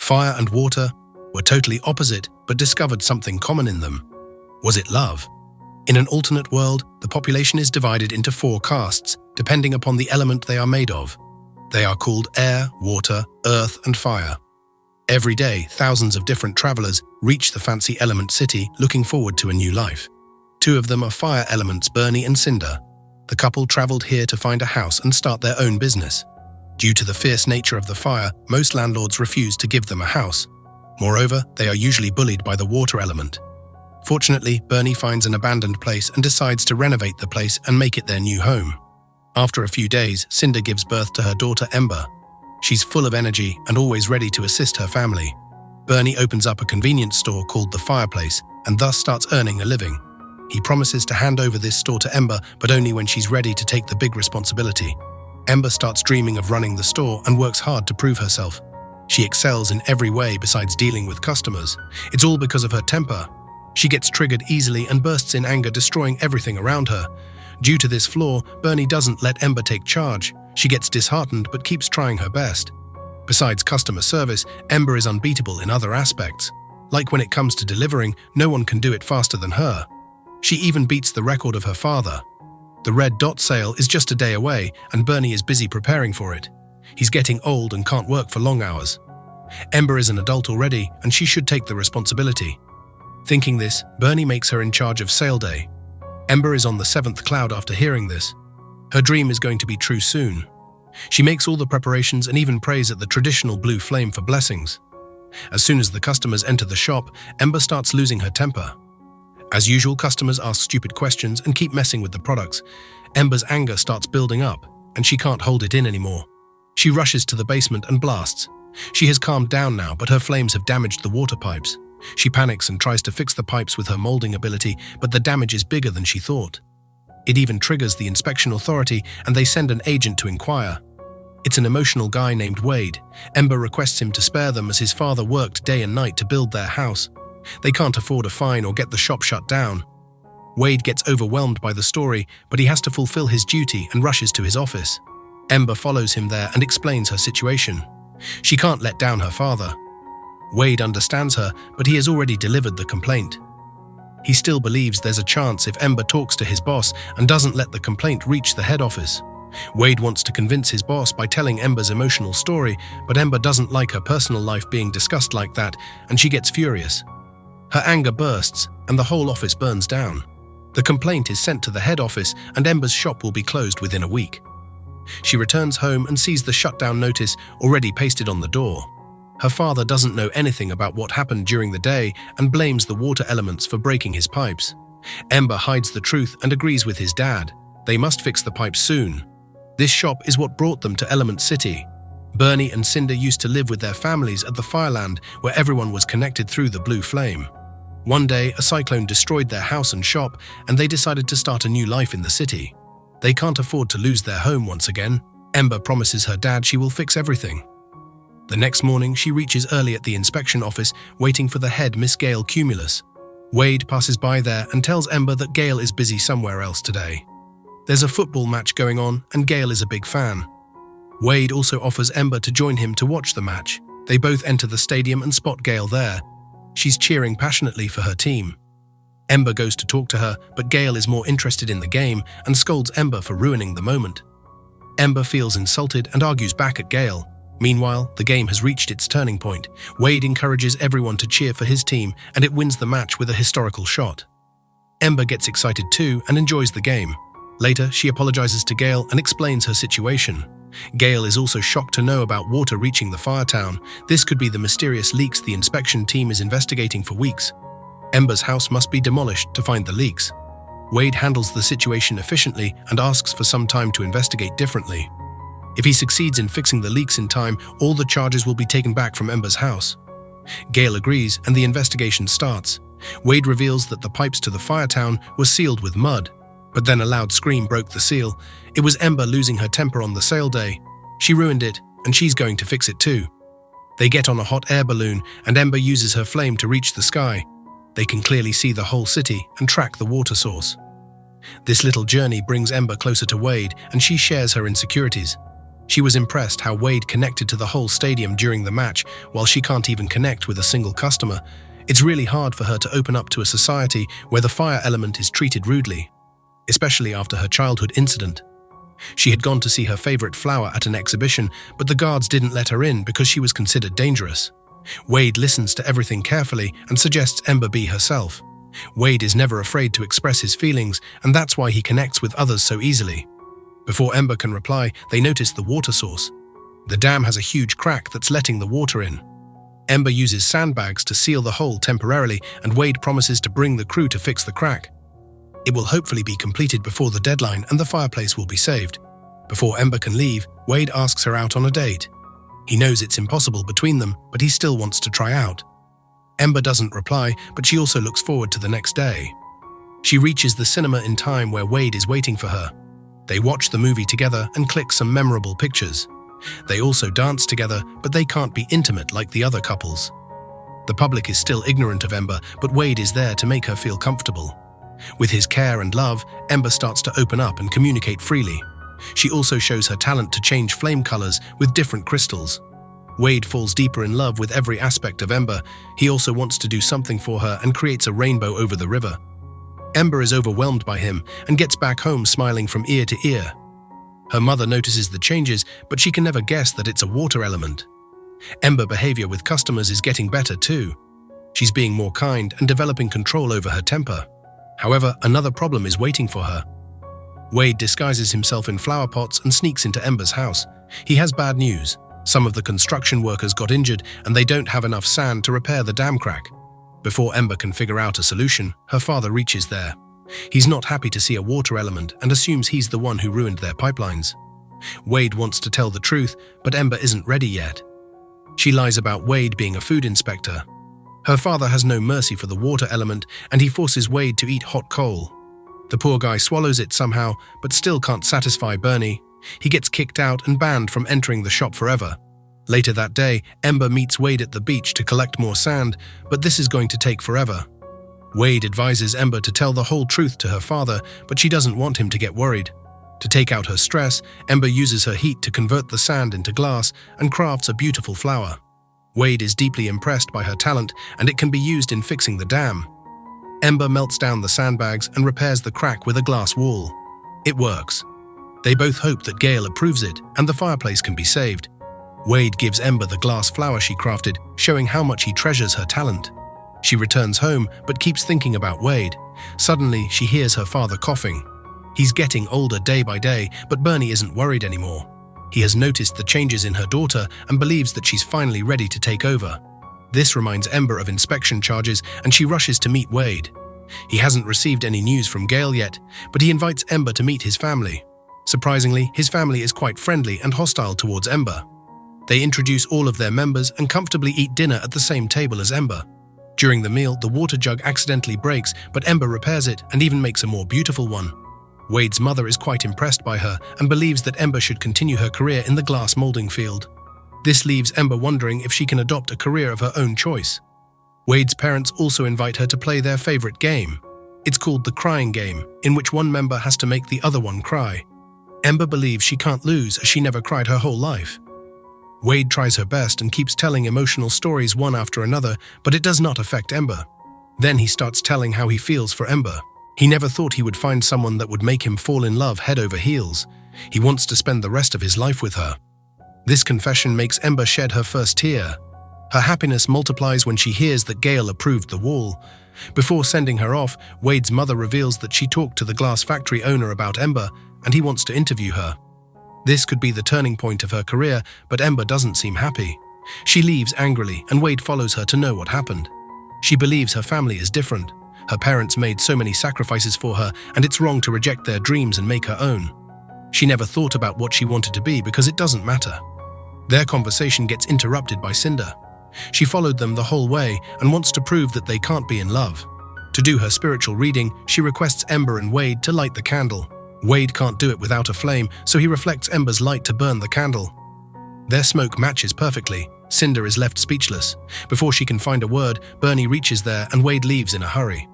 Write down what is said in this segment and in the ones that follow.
Fire and water were totally opposite but discovered something common in them. Was it love? In an alternate world, the population is divided into 4 castes, depending upon the element they are made of. They are called air, water, earth, and fire. Every day, thousands of different travelers reach the fancy element city looking forward to a new life. 2 of them are fire elements, Bernie and Cinder. The couple traveled here to find a house and start their own business. Due to the fierce nature of the fire, most landlords refuse to give them a house. Moreover, they are usually bullied by the water element. Fortunately, Bernie finds an abandoned place and decides to renovate the place and make it their new home. After a few days, Cinder gives birth to her daughter Ember. She's full of energy and always ready to assist her family. Bernie opens up a convenience store called The Fireplace and thus starts earning a living. He promises to hand over this store to Ember, but only when she's ready to take the big responsibility. Ember starts dreaming of running the store and works hard to prove herself. She excels in every way besides dealing with customers. It's all because of her temper. She gets triggered easily and bursts in anger, destroying everything around her. Due to this flaw, Bernie doesn't let Ember take charge. She gets disheartened but keeps trying her best. Besides customer service, Ember is unbeatable in other aspects. Like when it comes to delivering, no one can do it faster than her. She even beats the record of her father. The Red Dot sale is just a day away, and Bernie is busy preparing for it. He's getting old and can't work for long hours. Ember is an adult already, and she should take the responsibility. Thinking this, Bernie makes her in charge of sale day. Ember is on the 7th cloud after hearing this. Her dream is going to be true soon. She makes all the preparations and even prays at the traditional blue flame for blessings. As soon as the customers enter the shop, Ember starts losing her temper. As usual, customers ask stupid questions and keep messing with the products. Ember's anger starts building up, and she can't hold it in anymore. She rushes to the basement and blasts. She has calmed down now, but her flames have damaged the water pipes. She panics and tries to fix the pipes with her molding ability, but the damage is bigger than she thought. It even triggers the inspection authority, and they send an agent to inquire. It's an emotional guy named Wade. Ember requests him to spare them as his father worked day and night to build their house. They can't afford a fine or get the shop shut down. Wade gets overwhelmed by the story, but he has to fulfill his duty and rushes to his office. Ember follows him there and explains her situation. She can't let down her father. Wade understands her, but he has already delivered the complaint. He still believes there's a chance if Ember talks to his boss and doesn't let the complaint reach the head office. Wade wants to convince his boss by telling Ember's emotional story, but Ember doesn't like her personal life being discussed like that, and she gets furious. Her anger bursts, and the whole office burns down. The complaint is sent to the head office, and Ember's shop will be closed within a week. She returns home and sees the shutdown notice already pasted on the door. Her father doesn't know anything about what happened during the day and blames the water elements for breaking his pipes. Ember hides the truth and agrees with his dad. They must fix the pipes soon. This shop is what brought them to Element City. Bernie and Cinder used to live with their families at the Fireland, where everyone was connected through the blue flame. One day, a cyclone destroyed their house and shop, and they decided to start a new life in the city. They can't afford to lose their home once again. Ember promises her dad she will fix everything. The next morning, she reaches early at the inspection office, waiting for the head, Miss Gale Cumulus. Wade passes by there and tells Ember that Gale is busy somewhere else today. There's a football match going on, and Gale is a big fan. Wade also offers Ember to join him to watch the match. They both enter the stadium and spot Gale there. She's cheering passionately for her team. Ember goes to talk to her, but Gale is more interested in the game and scolds Ember for ruining the moment. Ember feels insulted and argues back at Gale. Meanwhile, the game has reached its turning point. Wade encourages everyone to cheer for his team, and it wins the match with a historical shot. Ember gets excited too and enjoys the game. Later, she apologizes to Gale and explains her situation. Gale is also shocked to know about water reaching the fire town. This could be the mysterious leaks the inspection team is investigating for weeks. Ember's house must be demolished to find the leaks. Wade handles the situation efficiently and asks for some time to investigate differently. If he succeeds in fixing the leaks in time, all the charges will be taken back from Ember's house. Gale agrees, and the investigation starts. Wade reveals that the pipes to the fire town were sealed with mud, but then a loud scream broke the seal. It was Ember losing her temper on the sale day. She ruined it, and she's going to fix it too. They get on a hot air balloon, and Ember uses her flame to reach the sky. They can clearly see the whole city and track the water source. This little journey brings Ember closer to Wade, and she shares her insecurities. She was impressed how Wade connected to the whole stadium during the match while she can't even connect with a single customer. It's really hard for her to open up to a society where the fire element is treated rudely, especially after her childhood incident. She had gone to see her favorite flower at an exhibition, but the guards didn't let her in because she was considered dangerous. Wade listens to everything carefully and suggests Ember be herself. Wade is never afraid to express his feelings, and that's why he connects with others so easily. Before Ember can reply, they notice the water source. The dam has a huge crack that's letting the water in. Ember uses sandbags to seal the hole temporarily, and Wade promises to bring the crew to fix the crack. It will hopefully be completed before the deadline and the fireplace will be saved. Before Ember can leave, Wade asks her out on a date. He knows it's impossible between them, but he still wants to try out. Ember doesn't reply, but she also looks forward to the next day. She reaches the cinema in time where Wade is waiting for her. They watch the movie together and click some memorable pictures. They also dance together, but they can't be intimate like the other couples. The public is still ignorant of Ember, but Wade is there to make her feel comfortable. With his care and love, Ember starts to open up and communicate freely. She also shows her talent to change flame colors with different crystals. Wade falls deeper in love with every aspect of Ember. He also wants to do something for her and creates a rainbow over the river. Ember is overwhelmed by him and gets back home smiling from ear to ear. Her mother notices the changes, but she can never guess that it's a water element. Ember's behavior with customers is getting better too. She's being more kind and developing control over her temper. However, another problem is waiting for her. Wade disguises himself in flower pots and sneaks into Ember's house. He has bad news. Some of the construction workers got injured and they don't have enough sand to repair the dam crack. Before Ember can figure out a solution, her father reaches there. He's not happy to see a water element and assumes he's the one who ruined their pipelines. Wade wants to tell the truth, but Ember isn't ready yet. She lies about Wade being a food inspector. Her father has no mercy for the water element and he forces Wade to eat hot coal. The poor guy swallows it somehow, but still can't satisfy Bernie. He gets kicked out and banned from entering the shop forever. Later that day, Ember meets Wade at the beach to collect more sand, but this is going to take forever. Wade advises Ember to tell the whole truth to her father, but she doesn't want him to get worried. To take out her stress, Ember uses her heat to convert the sand into glass and crafts a beautiful flower. Wade is deeply impressed by her talent, and it can be used in fixing the dam. Ember melts down the sandbags and repairs the crack with a glass wall. It works. They both hope that Gale approves it and the fireplace can be saved. Wade gives Ember the glass flower she crafted, showing how much he treasures her talent. She returns home but keeps thinking about Wade. Suddenly, she hears her father coughing. He's getting older day by day, but Bernie isn't worried anymore. He has noticed the changes in her daughter and believes that she's finally ready to take over. This reminds Ember of inspection charges and she rushes to meet Wade. He hasn't received any news from Gale yet, but he invites Ember to meet his family. Surprisingly, his family is quite friendly and hostile towards Ember. They introduce all of their members and comfortably eat dinner at the same table as Ember. During the meal, the water jug accidentally breaks, but Ember repairs it and even makes a more beautiful one. Wade's mother is quite impressed by her and believes that Ember should continue her career in the glass molding field. This leaves Ember wondering if she can adopt a career of her own choice. Wade's parents also invite her to play their favorite game. It's called the crying game, in which one member has to make the other one cry. Ember believes she can't lose as she never cried her whole life. Wade tries her best and keeps telling emotional stories one after another, but it does not affect Ember. Then he starts telling how he feels for Ember. He never thought he would find someone that would make him fall in love head over heels. He wants to spend the rest of his life with her. This confession makes Ember shed her first tear. Her happiness multiplies when she hears that Gale approved the wall. Before sending her off, Wade's mother reveals that she talked to the glass factory owner about Ember and he wants to interview her. This could be the turning point of her career, but Ember doesn't seem happy. She leaves angrily and Wade follows her to know what happened. She believes her family is different. Her parents made so many sacrifices for her and it's wrong to reject their dreams and make her own. She never thought about what she wanted to be because it doesn't matter. Their conversation gets interrupted by Cinder. She followed them the whole way and wants to prove that they can't be in love. To do her spiritual reading, she requests Ember and Wade to light the candle. Wade can't do it without a flame, so he reflects Ember's light to burn the candle. Their smoke matches perfectly. Cinder is left speechless. Before she can find a word, Bernie reaches there and Wade leaves in a hurry.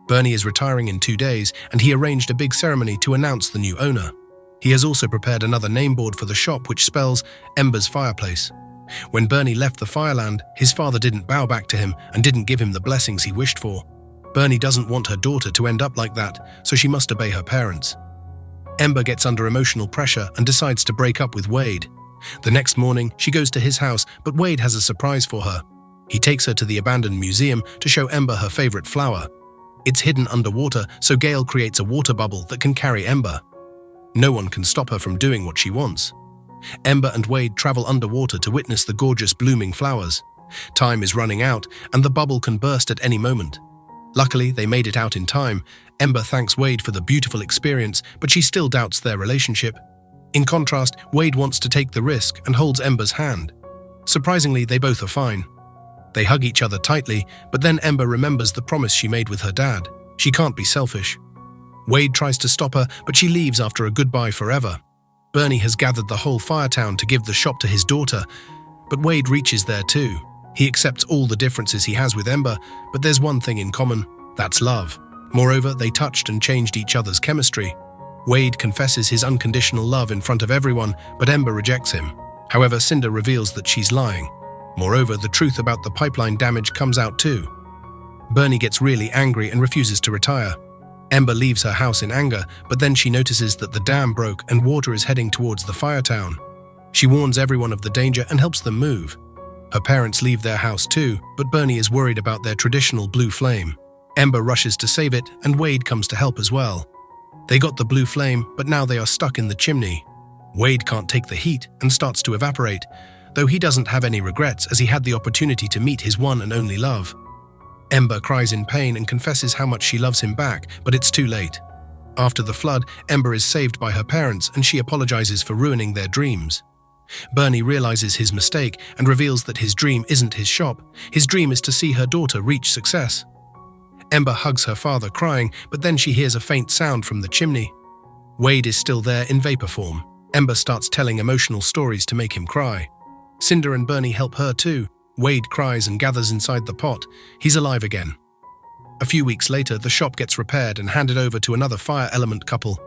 Bernie is retiring in 2 days and he arranged a big ceremony to announce the new owner. He has also prepared another name board for the shop which spells Ember's Fireplace. When Bernie left the Fireland, his father didn't bow back to him and didn't give him the blessings he wished for. Bernie doesn't want her daughter to end up like that, so she must obey her parents. Ember gets under emotional pressure and decides to break up with Wade. The next morning, she goes to his house, but Wade has a surprise for her. He takes her to the abandoned museum to show Ember her favorite flower. It's hidden underwater, so Gale creates a water bubble that can carry Ember. No one can stop her from doing what she wants. Ember and Wade travel underwater to witness the gorgeous blooming flowers. Time is running out, and the bubble can burst at any moment. Luckily, they made it out in time. Ember thanks Wade for the beautiful experience, but she still doubts their relationship. In contrast, Wade wants to take the risk and holds Ember's hand. Surprisingly, they both are fine. They hug each other tightly, but then Ember remembers the promise she made with her dad. She can't be selfish. Wade tries to stop her, but she leaves after a goodbye forever. Bernie has gathered the whole Firetown to give the shop to his daughter, but Wade reaches there too. He accepts all the differences he has with Ember, but there's one thing in common: that's love. Moreover, they touched and changed each other's chemistry. Wade confesses his unconditional love in front of everyone, but Ember rejects him. However, Cinder reveals that she's lying. Moreover, the truth about the pipeline damage comes out too. Bernie gets really angry and refuses to retire. Ember leaves her house in anger, but then she notices that the dam broke and water is heading towards the Firetown. She warns everyone of the danger and helps them move. Her parents leave their house too, but Bernie is worried about their traditional blue flame. Ember rushes to save it, and Wade comes to help as well. They got the blue flame, but now they are stuck in the chimney. Wade can't take the heat and starts to evaporate, though he doesn't have any regrets as he had the opportunity to meet his one and only love. Ember cries in pain and confesses how much she loves him back, but it's too late. After the flood, Ember is saved by her parents and she apologizes for ruining their dreams. Bernie realizes his mistake and reveals that his dream isn't his shop. His dream is to see her daughter reach success. Ember hugs her father crying, but then she hears a faint sound from the chimney. Wade is still there in vapor form. Ember starts telling emotional stories to make him cry. Cinder and Bernie help her too. Wade cries and gathers inside the pot. He's alive again. A few weeks later, the shop gets repaired and handed over to another fire element couple,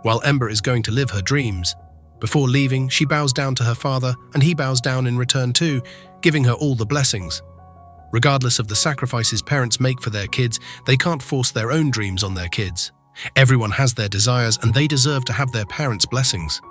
while Ember is going to live her dreams. Before leaving, she bows down to her father, and he bows down in return too, giving her all the blessings. Regardless of the sacrifices parents make for their kids, they can't force their own dreams on their kids. Everyone has their desires, and they deserve to have their parents' blessings.